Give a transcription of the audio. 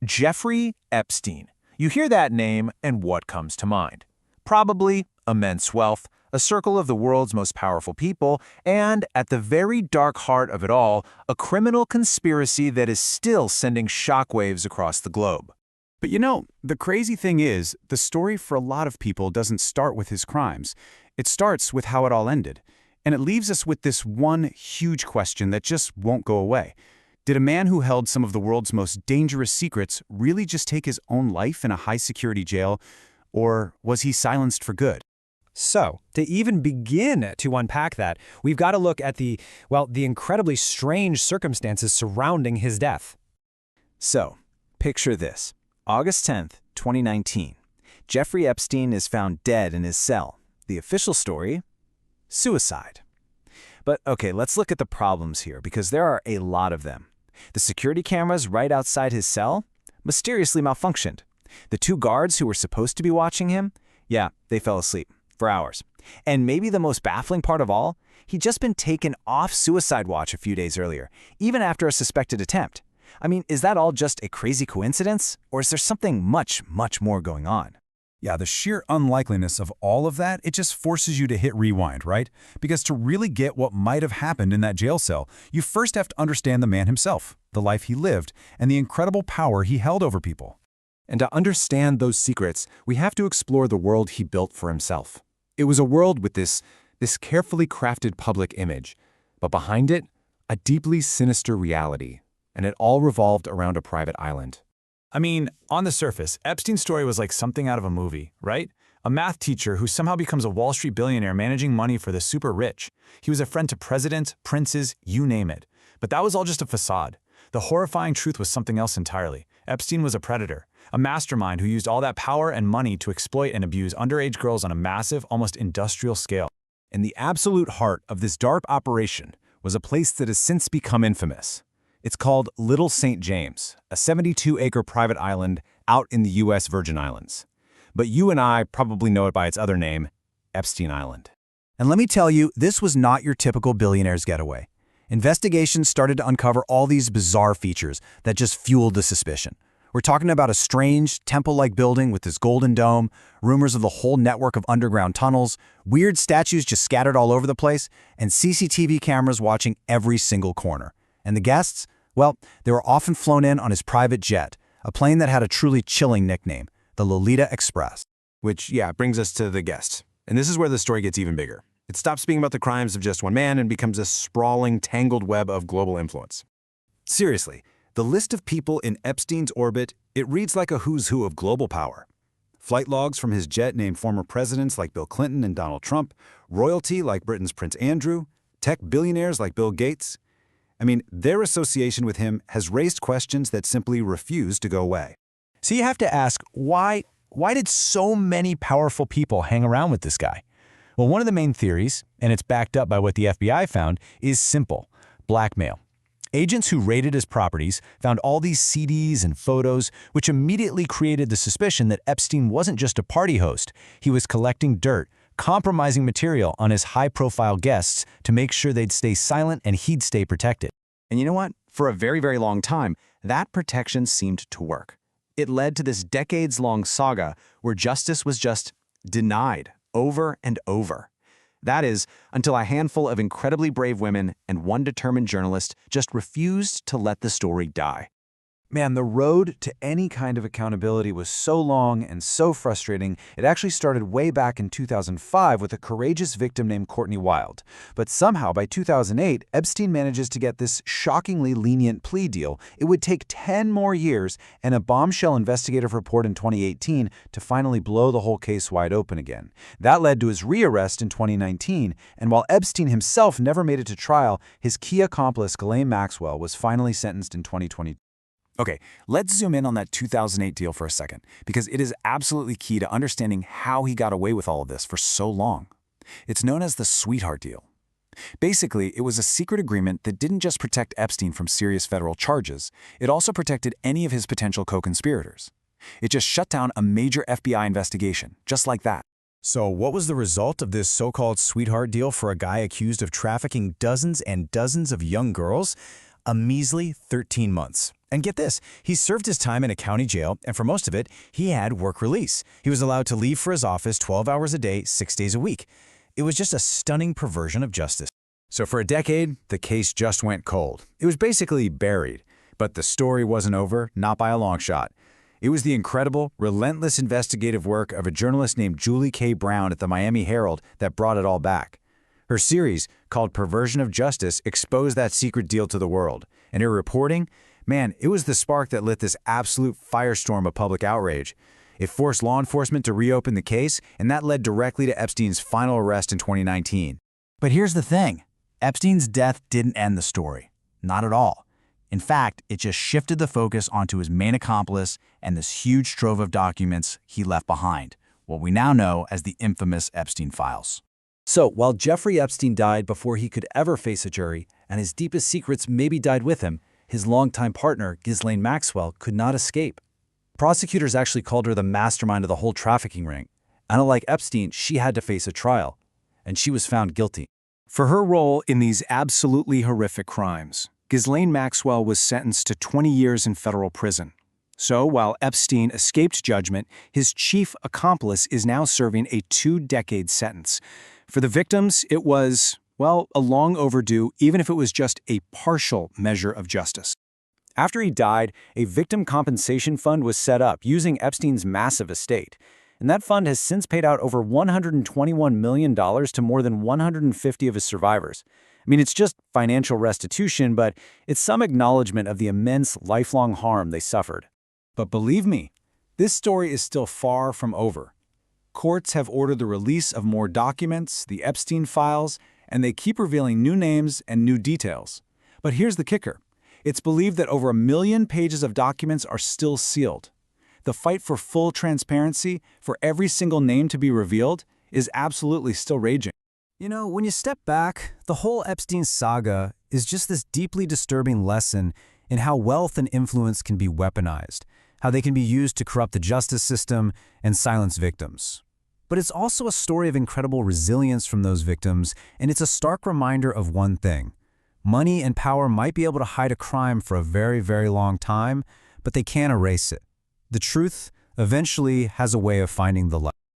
Jeffrey Epstein. You hear that name, and what comes to mind? Probably immense wealth, a circle of the world's most powerful people, and, at the very dark heart of it all, a criminal conspiracy that is still sending shockwaves across the globe. But you know, the crazy thing is, the story for a lot of people doesn't start with his crimes. It starts with how it all ended. And it leaves us with this one huge question that just won't go away. Did a man who held some of the world's most dangerous secrets really just take his own life in a high-security jail, or was he silenced for good? So, to even begin to unpack that, we've got to look at the incredibly strange circumstances surrounding his death. So, picture this. August 10th, 2019. Jeffrey Epstein is found dead in his cell. The official story? Suicide. But okay, let's look at the problems here, because there are a lot of them. The security cameras right outside his cell mysteriously malfunctioned. The 2 guards who were supposed to be watching him, yeah, they fell asleep for hours. And maybe the most baffling part of all, he'd just been taken off suicide watch a few days earlier, even after a suspected attempt. I mean, is that all just a crazy coincidence, or is there something much, much more going on? Yeah, the sheer unlikeliness of all of that, it just forces you to hit rewind, right? Because to really get what might have happened in that jail cell, you first have to understand the man himself, the life he lived, and the incredible power he held over people. And to understand those secrets, we have to explore the world he built for himself. It was a world with this carefully crafted public image, but behind it, a deeply sinister reality, and it all revolved around a private island. I mean, on the surface, Epstein's story was like something out of a movie, right? A math teacher who somehow becomes a Wall Street billionaire managing money for the super rich. He was a friend to presidents, princes, you name it. But that was all just a facade. The horrifying truth was something else entirely. Epstein was a predator, a mastermind who used all that power and money to exploit and abuse underage girls on a massive, almost industrial scale. And the absolute heart of this dark operation was a place that has since become infamous. It's called Little St. James, a 72-acre private island out in the U.S. Virgin Islands. But you and I probably know it by its other name, Epstein Island. And let me tell you, this was not your typical billionaire's getaway. Investigations started to uncover all these bizarre features that just fueled the suspicion. We're talking about a strange, temple-like building with this golden dome, rumors of the whole network of underground tunnels, weird statues just scattered all over the place, and CCTV cameras watching every single corner. And the guests? Well, they were often flown in on his private jet, a plane that had a truly chilling nickname, the Lolita Express. Which, brings us to the guests. And this is where the story gets even bigger. It stops being about the crimes of just one man and becomes a sprawling, tangled web of global influence. Seriously, the list of people in Epstein's orbit, it reads like a who's who of global power. Flight logs from his jet name former presidents like Bill Clinton and Donald Trump, royalty like Britain's Prince Andrew, tech billionaires like Bill Gates. I mean, their association with him has raised questions that simply refuse to go away. So you have to ask, why did so many powerful people hang around with this guy? Well, one of the main theories, and it's backed up by what the FBI found, is simple: blackmail. Agents who raided his properties found all these CDs and photos, which immediately created the suspicion that Epstein wasn't just a party host. He was collecting dirt, compromising material on his high-profile guests to make sure they'd stay silent and he'd stay protected. And you know what? For a very, very long time, that protection seemed to work. It led to this decades-long saga where justice was just denied over and over. That is, until a handful of incredibly brave women and one determined journalist just refused to let the story die. Man, the road to any kind of accountability was so long and so frustrating, it actually started way back in 2005 with a courageous victim named Courtney Wild. But somehow, by 2008, Epstein manages to get this shockingly lenient plea deal. It would take 10 more years and a bombshell investigative report in 2018 to finally blow the whole case wide open again. That led to his rearrest in 2019, and while Epstein himself never made it to trial, his key accomplice, Ghislaine Maxwell, was finally sentenced in 2022. Okay, let's zoom in on that 2008 deal for a second, because it is absolutely key to understanding how he got away with all of this for so long. It's known as the sweetheart deal. Basically, it was a secret agreement that didn't just protect Epstein from serious federal charges, it also protected any of his potential co-conspirators. It just shut down a major FBI investigation, just like that. So what was the result of this so-called sweetheart deal for a guy accused of trafficking dozens and dozens of young girls? A measly 13 months. And get this, he served his time in a county jail, and for most of it, he had work release. He was allowed to leave for his office 12 hours a day, 6 days a week. It was just a stunning perversion of justice. So for a decade, the case just went cold. It was basically buried. But the story wasn't over, not by a long shot. It was the incredible, relentless investigative work of a journalist named Julie K. Brown at the Miami Herald that brought it all back. Her series, called Perversion of Justice, exposed that secret deal to the world. And her reporting, man, it was the spark that lit this absolute firestorm of public outrage. It forced law enforcement to reopen the case, and that led directly to Epstein's final arrest in 2019. But here's the thing. Epstein's death didn't end the story. Not at all. In fact, it just shifted the focus onto his main accomplice and this huge trove of documents he left behind, what we now know as the infamous Epstein files. So, while Jeffrey Epstein died before he could ever face a jury, and his deepest secrets maybe died with him, his longtime partner, Ghislaine Maxwell, could not escape. Prosecutors actually called her the mastermind of the whole trafficking ring. And unlike Epstein, she had to face a trial, and she was found guilty. For her role in these absolutely horrific crimes, Ghislaine Maxwell was sentenced to 20 years in federal prison. So, while Epstein escaped judgment, his chief accomplice is now serving a 2-decade sentence. For the victims, it was, well, a long overdue, even if it was just a partial measure of justice. After he died, a victim compensation fund was set up using Epstein's massive estate. And that fund has since paid out over $121 million to more than 150 of his survivors. I mean, it's just financial restitution, but it's some acknowledgement of the immense lifelong harm they suffered. But believe me, this story is still far from over. Courts have ordered the release of more documents, the Epstein files, and they keep revealing new names and new details. But here's the kicker. It's believed that over 1 million pages of documents are still sealed. The fight for full transparency, for every single name to be revealed, is absolutely still raging. You know, when you step back, the whole Epstein saga is just this deeply disturbing lesson in how wealth and influence can be weaponized, how they can be used to corrupt the justice system and silence victims. But it's also a story of incredible resilience from those victims, and it's a stark reminder of one thing. Money and power might be able to hide a crime for a very, very long time, but they can't erase it. The truth eventually has a way of finding the light.